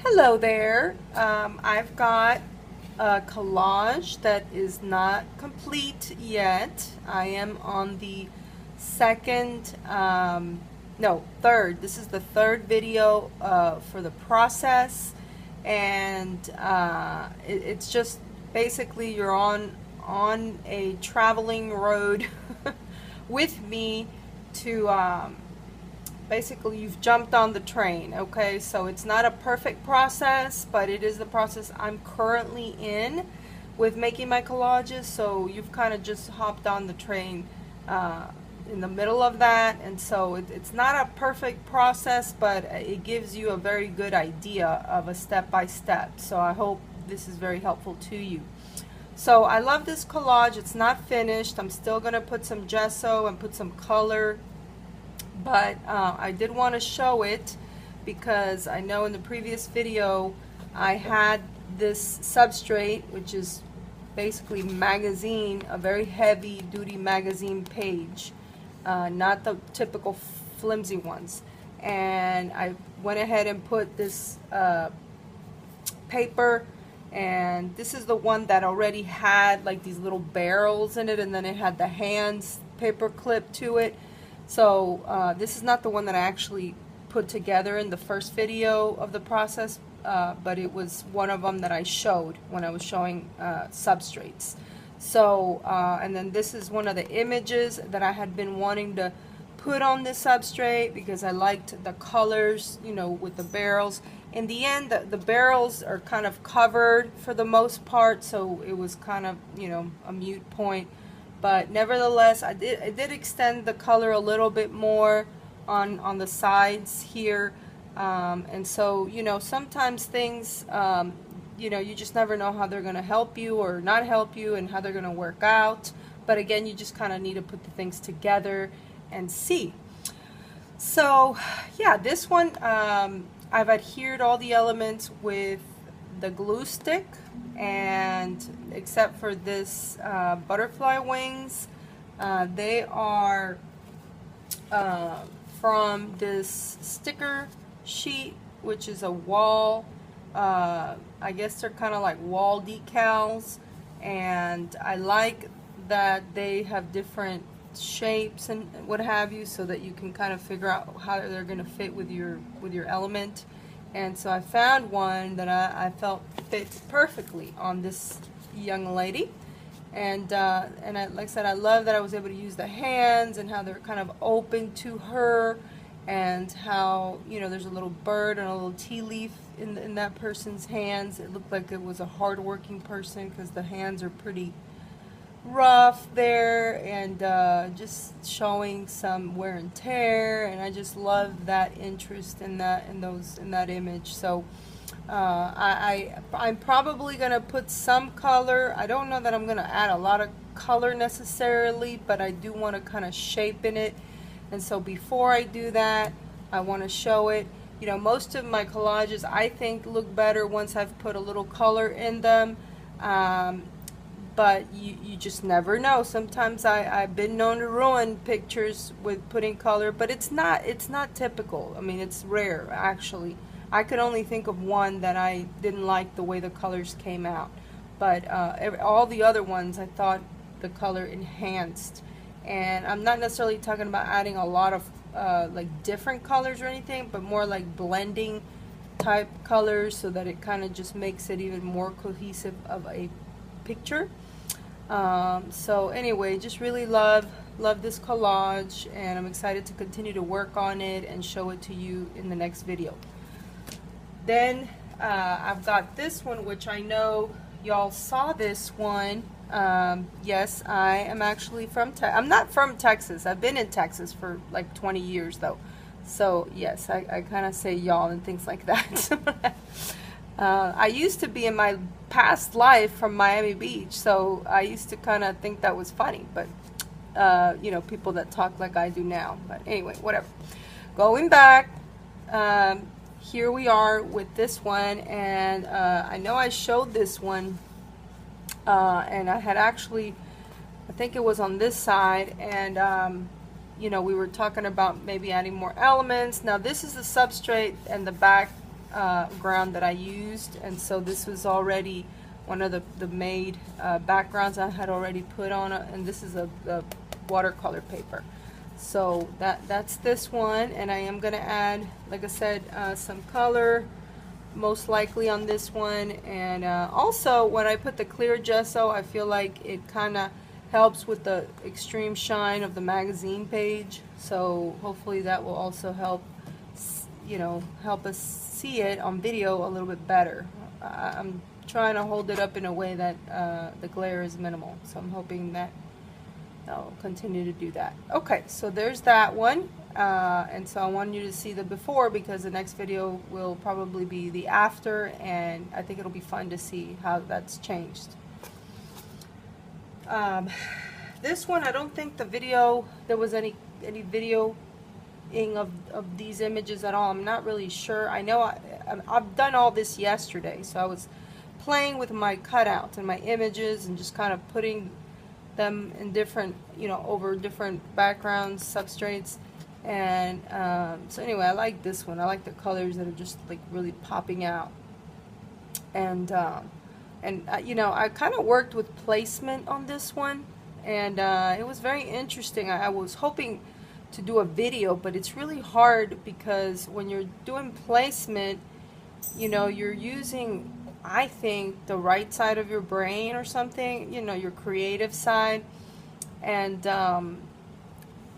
Hello there. I've got a collage that is not complete yet. I am on the second, no, third. This is the third video for the process, and it's just basically you're on a traveling road with me to basically you've jumped on the train. Okay, so it's not a perfect process, but it is the process I'm currently in with making my collages. So you've kind of just hopped on the train in the middle of that, and so it's not a perfect process, but it gives you a very good idea of a step-by-step. So I hope this is very helpful to you. So I love this collage. It's not finished. I'm still gonna put some gesso and put some color, but I did want to show it because I know in the previous video I had this substrate, which is basically magazine, a very heavy duty magazine page, not the typical flimsy ones, and I went ahead and put this paper, and this is the one that already had like these little barrels in it, and then it had the hands paper clip to it. So this is not the one that I actually put together in the first video of the process, but it was one of them that I showed when I was showing substrates. So and then this is one of the images that I had been wanting to put on this substrate because I liked the colors, you know, with the barrels. In the end, the barrels are kind of covered for the most part, so it was kind of, you know, a moot point. But nevertheless, I did extend the color a little bit more on the sides here, and so, you know, sometimes things, you know, you just never know how they're going to help you or not help you and how they're going to work out. But again, you just kind of need to put the things together and see. So yeah, this one, I've adhered all the elements with the glue stick, and except for this butterfly wings, they are from this sticker sheet, which is a wall, I guess they're kind of like wall decals, and I like that they have different shapes and what have you, so that you can kind of figure out how they're going to fit with your element. And so I found one that I felt fit perfectly on this young lady, and like I said, I love that I was able to use the hands and how they're kind of open to her, and how, you know, there's a little bird and a little tea leaf in that person's hands. It looked like it was a hard-working person because the hands are pretty rough there, and just showing some wear and tear, and I just love that interest in that image. So I'm probably gonna put some color. I don't know that I'm gonna add a lot of color necessarily, but I do want to kind of shape in it, and so before I do that, I want to show it. You know, most of my collages I think look better once I've put a little color in them. But you just never know. Sometimes I've been known to ruin pictures with putting color, but it's not typical. I mean, it's rare, actually. I could only think of one that I didn't like the way the colors came out, but all the other ones I thought the color enhanced. And I'm not necessarily talking about adding a lot of like different colors or anything, but more like blending type colors, so that it kind of just makes it even more cohesive of a picture. So anyway, just really love this collage, and I'm excited to continue to work on it and show it to you in the next video. Then I've got this one, which I know y'all saw this one. Yes, I am actually from I'm not from Texas. I've been in Texas for like 20 years though, so yes, I kind of say y'all and things like that. I used to be in my past life from Miami Beach, so I used to kind of think that was funny, but you know, people that talk like I do now. But anyway, whatever. Going back, here we are with this one, and I know I showed this one, and I had actually, I think it was on this side, and you know, we were talking about maybe adding more elements. Now this is the substrate, and the back ground that I used, and so this was already one of the made backgrounds I had already put on it, and this is a watercolor paper. So that's this one, and I am going to add, like I said, some color most likely on this one. And also when I put the clear gesso, I feel like it kind of helps with the extreme shine of the magazine page, so hopefully that will also help, you know, help us see it on video a little bit better. I'm trying to hold it up in a way that the glare is minimal, so I'm hoping that I'll continue to do that. Okay, so there's that one, and so I want you to see the before, because the next video will probably be the after, and I think it'll be fun to see how that's changed. This one, I don't think the video, there was any videoing of these images at all. I'm not really sure. I know I've done all this yesterday, so I was playing with my cutouts and my images and just kind of putting them in different, you know, over different backgrounds, substrates, and so anyway, I like this one. I like the colors that are just like really popping out, and you know, I kind of worked with placement on this one, and it was very interesting. I was hoping to do a video, but it's really hard because when you're doing placement, you know, you're using, I think, the right side of your brain or something, you know, your creative side, and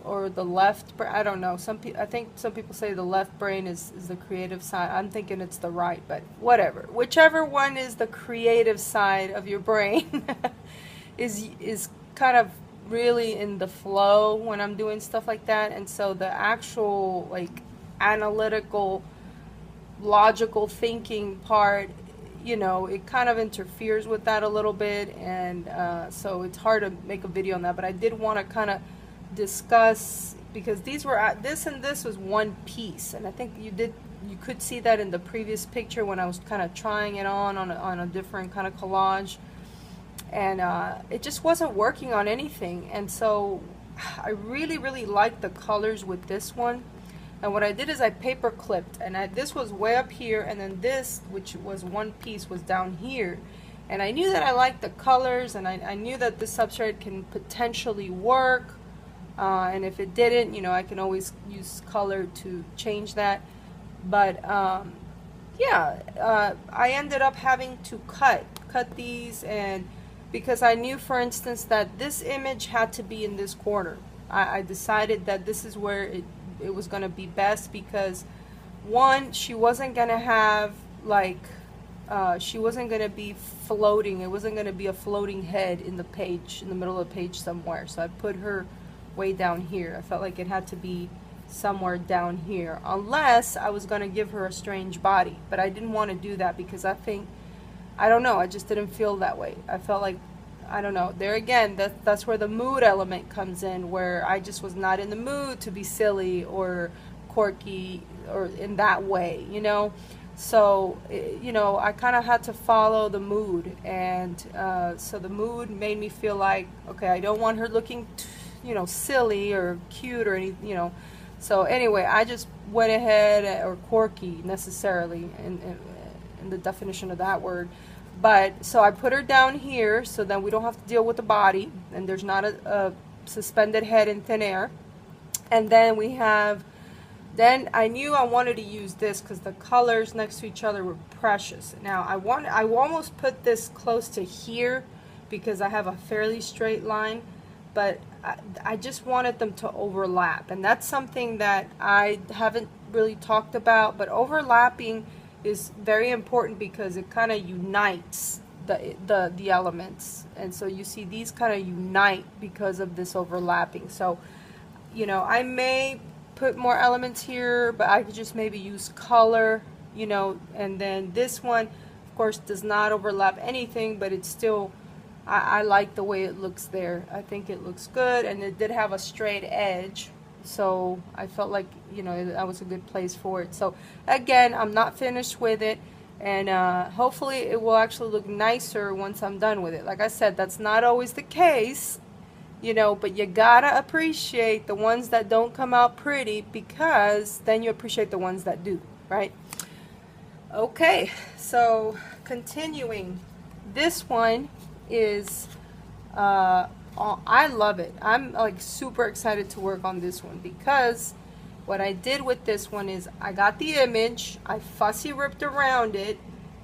or the left, I don't know. I think some people say the left brain is the creative side. I'm thinking it's the right, but whatever. Whichever one is the creative side of your brain is kind of really in the flow when I'm doing stuff like that. And so the actual like analytical, logical thinking part, you know, it kind of interferes with that a little bit, and so it's hard to make a video on that. But I did want to kind of discuss, because these were this and this was one piece, and I think you could see that in the previous picture when I was kind of trying it on a different kind of collage, and it just wasn't working on anything. And so I really liked the colors with this one. And what I did is I paper clipped, and this was way up here, and then this, which was one piece, was down here. And I knew that I liked the colors, and I knew that this substrate can potentially work, and if it didn't, you know, I can always use color to change that. But yeah, I ended up having to cut these, and because I knew, for instance, that this image had to be in this corner. I decided that this is where it was going to be best, because one, she wasn't going to have like she wasn't going to be floating. It wasn't going to be a floating head in the page, in the middle of the page somewhere. So I put her way down here. I felt like it had to be somewhere down here, unless I was going to give her a strange body. But I didn't want to do that, because I think, I don't know, I just didn't feel that way. I felt like, I don't know, there again, that's where the mood element comes in, where I just was not in the mood to be silly or quirky or in that way, you know. So, you know, I kind of had to follow the mood, and so the mood made me feel like, okay, I don't want her looking, you know, silly or cute or anything, you know. So anyway, I just went ahead, or quirky necessarily in the definition of that word. But so I put her down here, so then we don't have to deal with the body, and there's not a suspended head in thin air. And then we have, then I knew I wanted to use this because the colors next to each other were precious. Now I almost put this close to here because I have a fairly straight line, but I just wanted them to overlap, and that's something that I haven't really talked about. But overlapping is very important because it kind of unites the elements, and so you see these kind of unite because of this overlapping. So, you know, I may put more elements here, but I could just maybe use color, you know. And then this one, of course, does not overlap anything, but it's still, I like the way it looks there. I think it looks good, and it did have a straight edge, so I felt like, you know, that was a good place for it. So again, I'm not finished with it, and hopefully it will actually look nicer once I'm done with it. Like I said, that's not always the case, you know, but you gotta appreciate the ones that don't come out pretty, because then you appreciate the ones that do, right? Okay, so continuing, this one is I love it. I'm like super excited to work on this one because what I did with this one is I got the image, I fussy ripped around it,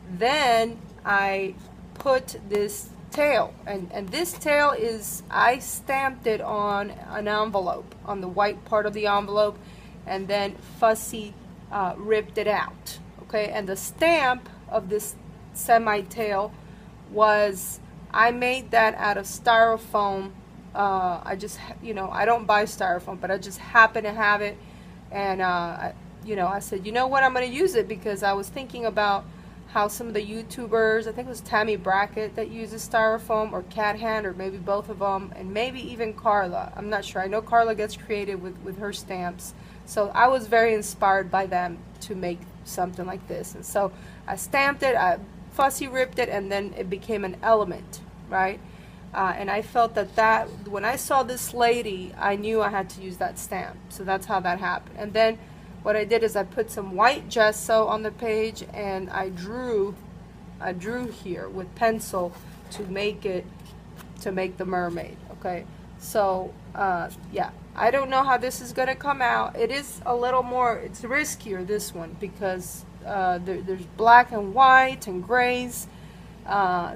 then I put this tail, and this tail is, I stamped it on an envelope, on the white part of the envelope, and then fussy ripped it out. Okay, and the stamp of this semi-tail was, I made that out of styrofoam. I just, you know, I don't buy styrofoam, but I just happen to have it, and you know, I said, you know what, I'm going to use it because I was thinking about how some of the YouTubers, I think it was Tammy Brackett that uses styrofoam, or Cat Hand, or maybe both of them, and maybe even Carla. I'm not sure. I know Carla gets creative with her stamps. So I was very inspired by them to make something like this. And so I stamped it, I fussy ripped it, and then it became an element, right? And I felt that when I saw this lady, I knew I had to use that stamp. So that's how that happened. And then what I did is I put some white gesso on the page, and I drew here with pencil to make the mermaid. Okay, so yeah, I don't know how this is gonna come out. It is a little more, it's riskier, this one, because there's black and white and grays,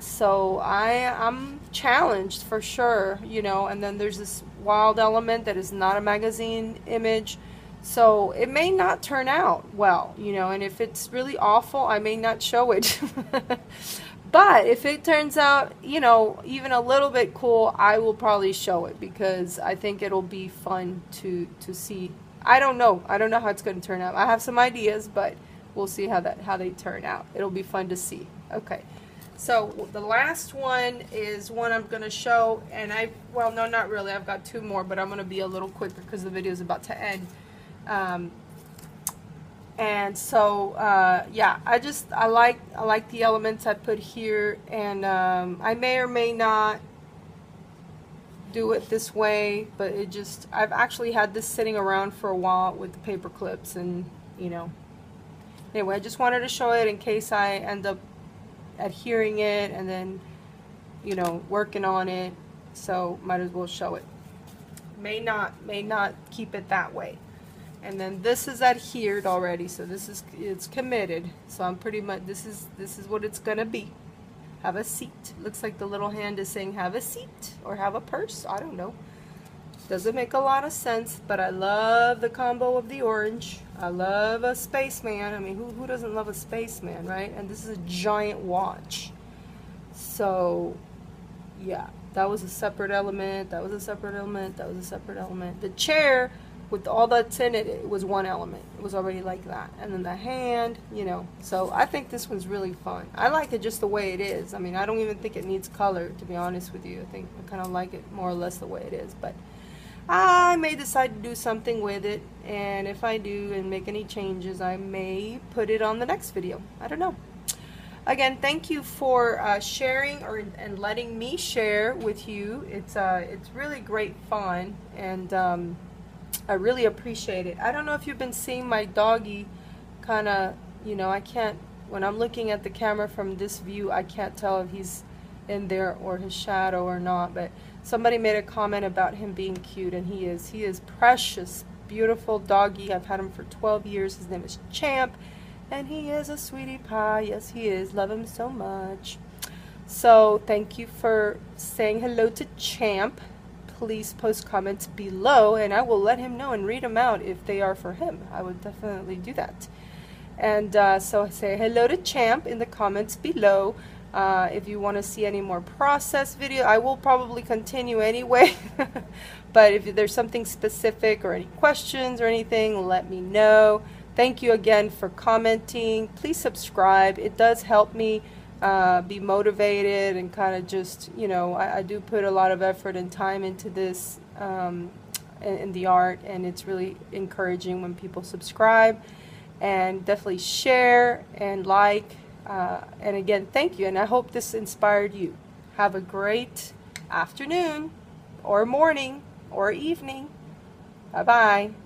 so I'm challenged for sure, you know. And then there's this wild element that is not a magazine image. So it may not turn out well, you know, and if it's really awful, I may not show it. But if it turns out, you know, even a little bit cool, I will probably show it because I think it'll be fun to see. I don't know how it's going to turn out. I have some ideas, but we'll see how they turn out. It'll be fun to see. Okay. So the last one is one I'm going to show, and well, no, not really. I've got two more, but I'm going to be a little quicker because the video is about to end. And so yeah, I like the elements I put here, and I may or may not do it this way, but I've actually had this sitting around for a while with the paper clips, and you know, anyway, I just wanted to show it in case I end up adhering it and then, you know, working on it, so might as well show it. May not keep it that way. And then this is adhered already, so it's committed. So I'm pretty much, this is what it's gonna be. Have a seat. Looks like the little hand is saying have a seat or have a purse. I don't know. Doesn't make a lot of sense, but I love the combo of the orange. I love a spaceman. I mean, who doesn't love a spaceman, right? And this is a giant watch. So yeah, that was a separate element. That was a separate element. That was a separate element. The chair, with all that's in it, it was one element. It was already like that. And then the hand, you know. So I think this one's really fun. I like it just the way it is. I mean, I don't even think it needs color, to be honest with you. I think I kind of like it more or less the way it is. But I may decide to do something with it. And if I do and make any changes, I may put it on the next video. I don't know. Again, thank you for sharing and letting me share with you. It's really great fun, and I really appreciate it. I don't know if you've been seeing my doggy kind of, you know, I can't, when I'm looking at the camera from this view, I can't tell if he's in there or his shadow or not, but somebody made a comment about him being cute, and he is precious, beautiful doggy. I've had him for 12 years. His name is Champ, and he is a sweetie pie. Yes, he is. Love him so much. So thank you for saying hello to Champ. Please post comments below, and I will let him know and read them out if they are for him. I would definitely do that. And so say hello to Champ in the comments below. If you want to see any more process video, I will probably continue anyway. But if there's something specific or any questions or anything, let me know. Thank you again for commenting. Please subscribe. It does help me be motivated, and kind of just, you know, I do put a lot of effort and time into this in the art, and it's really encouraging when people subscribe, and definitely share and like, and again, thank you, and I hope this inspired you. Have a great afternoon or morning or evening. Bye bye.